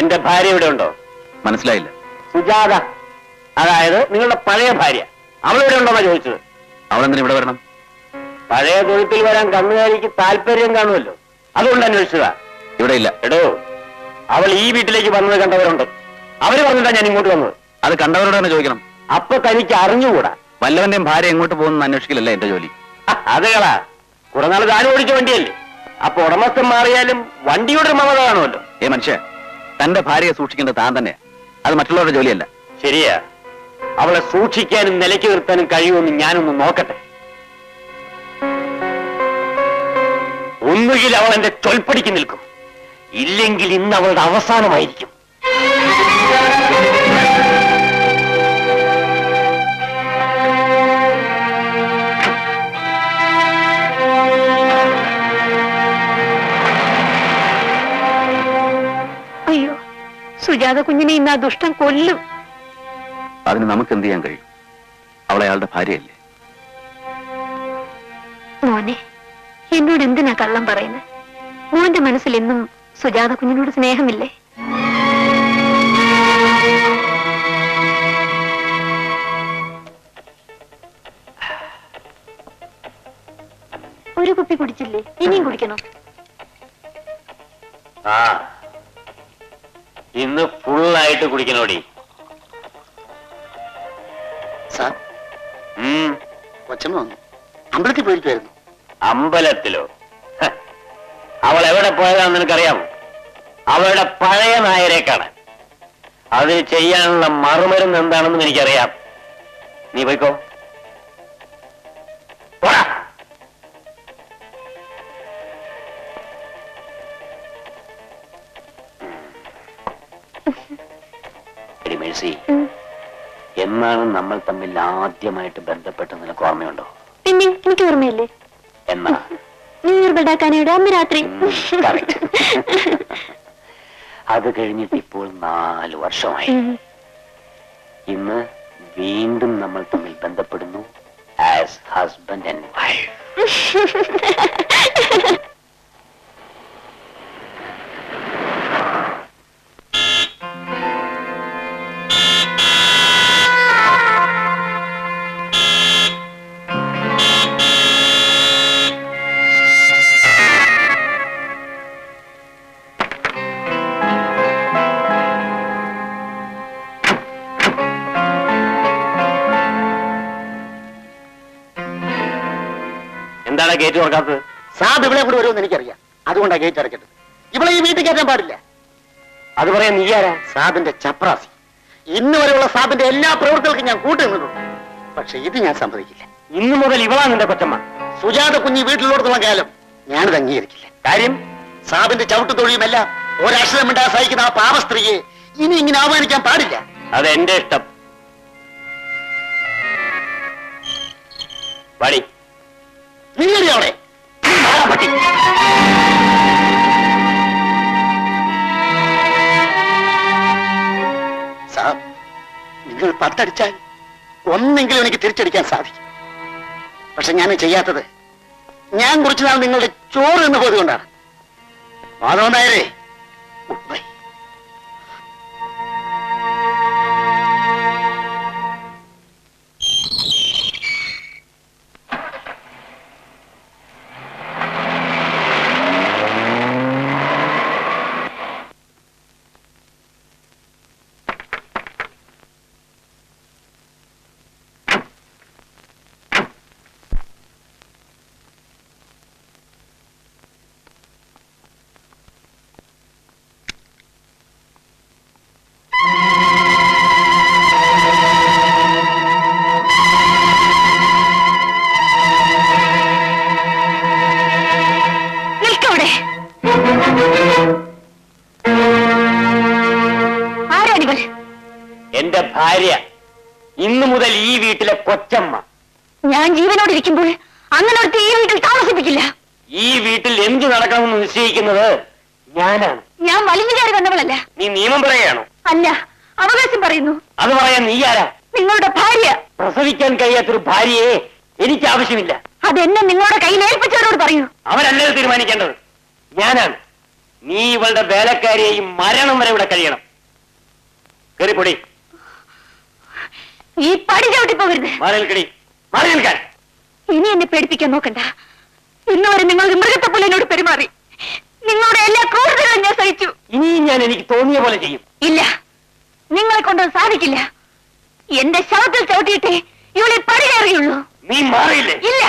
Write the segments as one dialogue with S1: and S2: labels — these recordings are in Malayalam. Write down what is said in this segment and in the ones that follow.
S1: എന്റെ ഭാര്യ ഇവിടെ ഉണ്ടോ?
S2: മനസ്സിലായില്ല.
S1: സുജാത, അതായത് നിങ്ങളുടെ പഴയ ഭാര്യ, അവളിവിടെ ഉണ്ടോന്നാ ചോദിച്ചത്.
S2: അവളെന്തിനാ ഇവിടെ വരണം?
S1: പഴയ തൊഴുത്തിൽ വരാൻ കന്നുകാലിക്ക് താല്പര്യം കാണുമല്ലോ, അതുകൊണ്ട് അന്വേഷിച്ചതാ.
S2: ഇവിടെ ഇല്ല.
S1: എടോ, അവൾ ഈ വീട്ടിലേക്ക് വന്നത് കണ്ടവരുണ്ട്. അവര് പറഞ്ഞിട്ടാ ഞാൻ ഇങ്ങോട്ട് വന്നത്.
S2: അത് കണ്ടവരോട് തന്നെ ചോദിക്കണം.
S1: അപ്പൊ തനിക്ക് അറിഞ്ഞുകൂടാ?
S2: വല്ലവന്റെയും ഭാര്യ എങ്ങോട്ട് പോകുന്ന അന്വേഷിക്കില്ലല്ല എന്റെ ജോലി.
S1: അതേകളാ, കുറെ നാൾ താനും ഓടിച്ച വണ്ടിയല്ലേ, അപ്പൊ ഉടമസ്ഥൻ മാറിയാലും വണ്ടിയുടെ മമത കാണുമല്ലോ.
S2: മനുഷ്യ, തന്റെ ഭാര്യയെ സൂക്ഷിക്കേണ്ടത് താൻ തന്നെ, അത് മറ്റുള്ളവരുടെ ജോലിയല്ല.
S1: ശരിയാ, അവളെ സൂക്ഷിക്കാനും നിലയ്ക്ക് നിർത്താനും കഴിയുമെന്ന് ഞാനൊന്ന് നോക്കട്ടെ. ഒന്നുകിൽ അവൾ എന്റെ ചൊൽപ്പടിക്ക് നിൽക്കും, ഇല്ലെങ്കിൽ ഇന്ന് അവളുടെ അവസാനമായിരിക്കും.
S3: അയ്യോ, സുജാത കുഞ്ഞിനെ ഇന്ന് ആ ദുഷ്ടൻ കൊല്ലും.
S2: അതിന് നമുക്ക് എന്ത് ചെയ്യാൻ കഴിയും? അവൾ അയാളുടെ ഭാര്യയല്ലേ.
S3: മോനെ, എന്നോട് എന്തിനാ കള്ളം പറയുന്നത്? മോന്റെ മനസ്സിൽ എന്നും സുജാത കുഞ്ഞിനോട് സ്നേഹമില്ലേ? ഒരു കുപ്പി കുടിച്ചില്ലേ? ഇനിയും കുടിക്കണം.
S1: ആ, ഇന്ന് ഫുള്ളായിട്ട് കുടിക്കണോടി.
S4: സാർ, കൊച്ചമ്മ വന്നു. അമ്പലത്തിൽ പോയിരിക്കുമായിരുന്നു.
S1: അമ്പലത്തിലോ? അവൾ എവിടെ പോയതാണെന്ന് നിനക്കറിയാമോ? അവളുടെ പഴയ നായരെ കാണാൻ. അതിന് ചെയ്യാനുള്ള മറുമരുന്ന് എന്താണെന്നും എനിക്കറിയാം. നീ പോയിക്കോ. എന്നാണ് നമ്മൾ തമ്മിൽ ആദ്യമായിട്ട് ബന്ധപ്പെട്ട് നിനക്ക് ഓർമ്മയുണ്ടോ?
S3: പിന്നെ എനിക്ക് ഓർമ്മയില്ലേ?
S1: എന്നാ
S3: ന്യൂ ഇയർ ബഡാക്കാനയുടെ അന്ന് രാത്രി.
S1: അത് കഴിഞ്ഞിട്ട് ഇപ്പോൾ 4 വർഷമായി. ഇന്ന് വീണ്ടും നമ്മൾ തമ്മിൽ ബന്ധപ്പെടുന്നു ആസ് ഹസ്ബൻഡ് ആൻഡ് വൈഫ്. എന്താണ് ഗേറ്റ് തുറക്കാത്തത്?
S4: സാബ് ഇവിടെ കൂടെ വരുമെന്ന് എനിക്കറിയാം, അതുകൊണ്ടാ ഗേറ്റ് അടയ്ക്കട്ടെ. ഇവിടെ ഈ വീട്ടിൽ കയറ്റാൻ പാടില്ല.
S1: അത് പറയാൻ നീ ആരാ?
S4: സാബിന്റെ ചപ്രാസി. ഇന്ന് വരെയുള്ള സാബിന്റെ എല്ലാ പ്രവൃത്തികൾക്കും ഞാൻ കൂട്ടു നിന്നിട്ടുണ്ട്. പക്ഷെ ഇത് ഞാൻ സമ്മതിക്കില്ല.
S1: ഇന്നു മുതൽ ഇവളാ നിന്റെ കൊച്ചമ്മ.
S4: സുജാത കുഞ്ഞി വീട്ടിലുള്ളടത്തോളം കാലം ഞാനിത് അംഗീകരിക്കില്ല.
S1: കാര്യം
S4: സാബിന്റെ ചവിട്ടു തൊഴിയുമല്ല ഒരക്ഷരം മിണ്ടാ സഹിക്കുന്ന ആ പാവ സ്ത്രീയെ ഇനി ഇങ്ങനെ അവമാനിക്കാൻ പാടില്ല.
S1: അത് എന്റെ ഇഷ്ടം. പടി
S4: നീയടിയോടെ
S1: പട്ടി.
S4: സാബ്, നിങ്ങൾ 10 അടിച്ചാൽ ഒന്നെങ്കിലും എനിക്ക് തിരിച്ചടിക്കാൻ സാധിക്കും. പക്ഷെ ഞാൻ ചെയ്യാത്തത് ഞാൻ കുറച്ചുനാൾ നിങ്ങളുടെ ചോറ് എന്ന് പോയതുകൊണ്ടാണ്. മാധവൻ നായരെ, ഗുഡ് ബൈ.
S1: എന്റെ ഭാര്യ, ഇന്നു മുതൽ ഈ വീട്ടിലെ കൊച്ചമ്മ.
S3: ഞാൻ ജീവനോട് ഇരിക്കുമ്പോൾ അങ്ങനെ ഒരു ഈ വീട്ടിൽ താമസിപ്പിക്കില്ല.
S1: ഈ വീട്ടിൽ എന്തു നടക്കണമെന്ന് നിശ്ചയിക്കുന്നത് ഞാനാണ്.
S3: ഞാൻ വലിഞ്ഞു കയറി വന്നവളല്ല.
S1: നീ നിയമം പറയുകയാണോ?
S3: അല്ല, അവകാശം പറയുന്നു.
S1: അത് പറയാൻ നീ ആരാ?
S3: നിങ്ങളുടെ ഭാര്യ.
S1: പ്രസവിക്കാൻ കഴിയാത്തൊരു ഭാര്യയെ എനിക്ക് ആവശ്യമില്ല.
S3: അതെന്നെ നിങ്ങളുടെ കയ്യിൽ ഏൽപ്പിച്ചവരോട് പറയൂ.
S1: അവരല്ലത് തീരുമാനിക്കേണ്ടത്, ഞാനാണ്. നീ ഇവളുടെ വേലക്കാരിയെയും മരണം വരെ ഇവിടെ കഴിയണം. കയറിപ്പൊടി.
S3: ഈ പടി ചവിട്ടി പോകരുത്.
S1: മാറി നിൽക്കടി, മാറി നിൽക്കാൻ.
S3: ഇനി എന്നെ പേടിപ്പിക്കാൻ നോക്കണ്ട. ഇന്നുവരെ നിങ്ങൾ ഒരു മൃഗത്തെ പോലെ എന്നോട് പെരുമാറി. നിങ്ങളുടെ എല്ലാ ക്രൂരതകളും ഞാൻ സഹിച്ചു.
S1: ഇനിയും ഞാൻ എനിക്ക് തോന്നിയ പോലെ ചെയ്യും.
S3: ഇല്ല, നിങ്ങളെ കൊണ്ടത് സാധിക്കില്ല. എന്റെ ശവത്തിൽ ചവിട്ടിയിട്ടേ ഇവളെ പടി കയറിയുള്ളൂ.
S1: നീ മാറിയില്ലേ?
S3: ഇല്ല.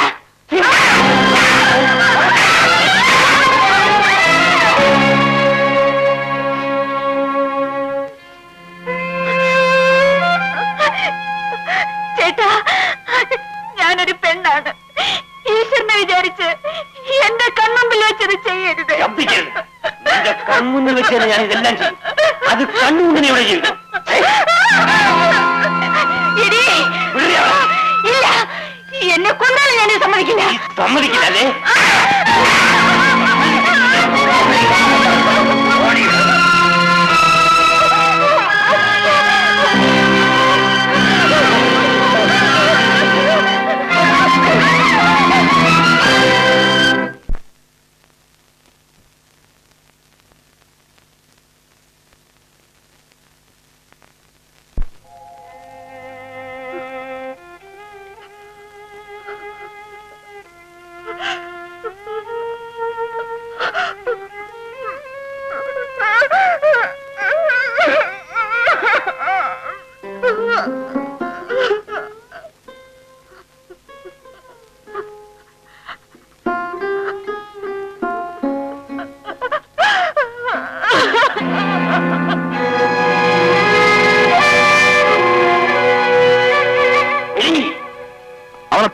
S3: ചേട്ടാ, ഞാനൊരു പെണ്ണാണ്. ഈശ്വരനെ വിചാരിച്ച് എന്റെ കൺമുമ്പിൽ വെച്ചത് ചെയ്യരുത്.
S1: നിന്റെ കൺമുന്നിൽ വെച്ചാൽ ഞാൻ ഇതെല്ലാം ചെയ്യും. അത് കണ്ണുമുന്നിനെ ഇവിടെ ചെയ്യും.
S3: ഇല്ല, എന്നെ കൊന്നാലും ഞാൻ സമ്മതിക്കില്ല.
S1: സമ്മതിക്കില്ല അല്ലേ?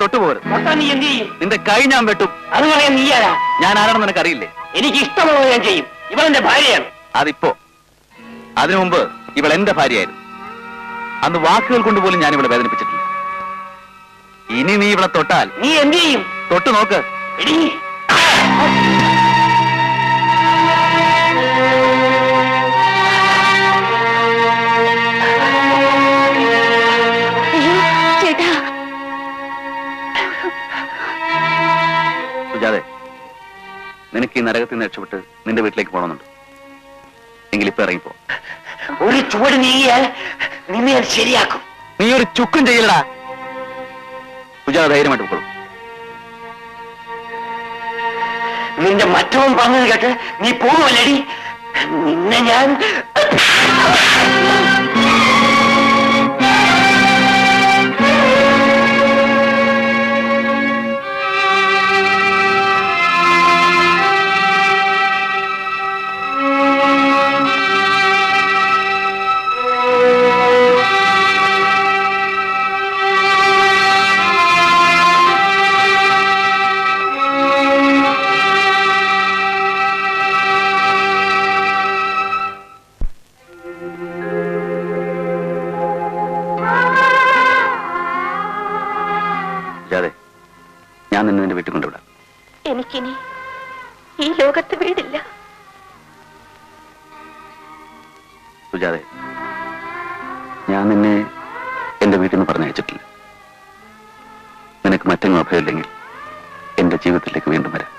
S2: തൊട്ടുപോകരുത്.
S1: നീ എന്ത് ചെയ്യും?
S2: നിന്റെ കൈ ഞാൻ വെട്ടും.
S1: അത് പറയാൻ നീ ആരാ?
S2: ഞാൻ ആരാണെന്ന് നിനക്കറിയില്ലേ?
S1: എനിക്ക് ഇഷ്ടമുള്ളത് ഞാൻ ചെയ്യും. ഇവളെന്റെ ഭാര്യയാണ്.
S2: അതിപ്പോ. അതിനു മുമ്പ് ഇവൾ എന്റെ ഭാര്യയായിരുന്നു. അന്ന് വാക്കുകൾ കൊണ്ടുപോലും ഞാൻ ഇവളെ വേദനിപ്പിച്ചിട്ടില്ല. ഇനി നീ ഇവളെ തൊട്ടാൽ
S1: നീ എന്ത് ചെയ്യും?
S2: തൊട്ടു നോക്ക്.
S1: എടീ,
S3: ചേട്ടാ,
S2: സുജാതെ, നിനക്ക് ഈ നരകത്തിൽ നിന്ന് രക്ഷപ്പെട്ട് നിന്റെ വീട്ടിലേക്ക് പോകണമെന്നുണ്ട്. എങ്കിൽ ഇപ്പൊ ഇറങ്ങിപ്പോ.
S1: ഒരു ചുവട് നീങ്ങിയാൽ നിന്നെ ഞാൻ ശരിയാക്കും.
S2: നീ ഒരു ചുക്കും ചെയ്യലടാ. സുജാത ധൈര്യമായിട്ട് പോകണം.
S1: നിന്റെ മറ്റവൻ പറഞ്ഞത് കേട്ട് നീ പോകുമല്ലേടി? നിന്നെ ഞാൻ
S2: ഞാൻ നിന്നെ നിന്റെ വീട്ടിൽ കൊണ്ടുവിടാം.
S3: എനിക്കിനി ഈ ലോകത്ത് വീടില്ല.
S2: സുജാതെ, ഞാൻ നിന്നെ എന്റെ വീട്ടിൽ നിന്ന് പറഞ്ഞയച്ചിട്ടില്ല. നിനക്ക് മറ്റെങ്ങും അഭയമില്ലെങ്കിൽ എന്റെ ജീവിതത്തിലേക്ക് വീണ്ടും വരാം.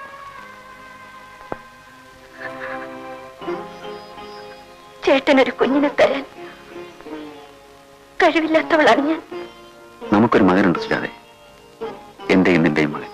S3: ചേട്ടനൊരു കുഞ്ഞിനെ തരാൻ കഴിവില്ലാത്തവളാണ് ഞാൻ.
S2: നമുക്കൊരു മകനുണ്ട് സുജാതെ, എന്റെയും നിന്റെയും മകൻ.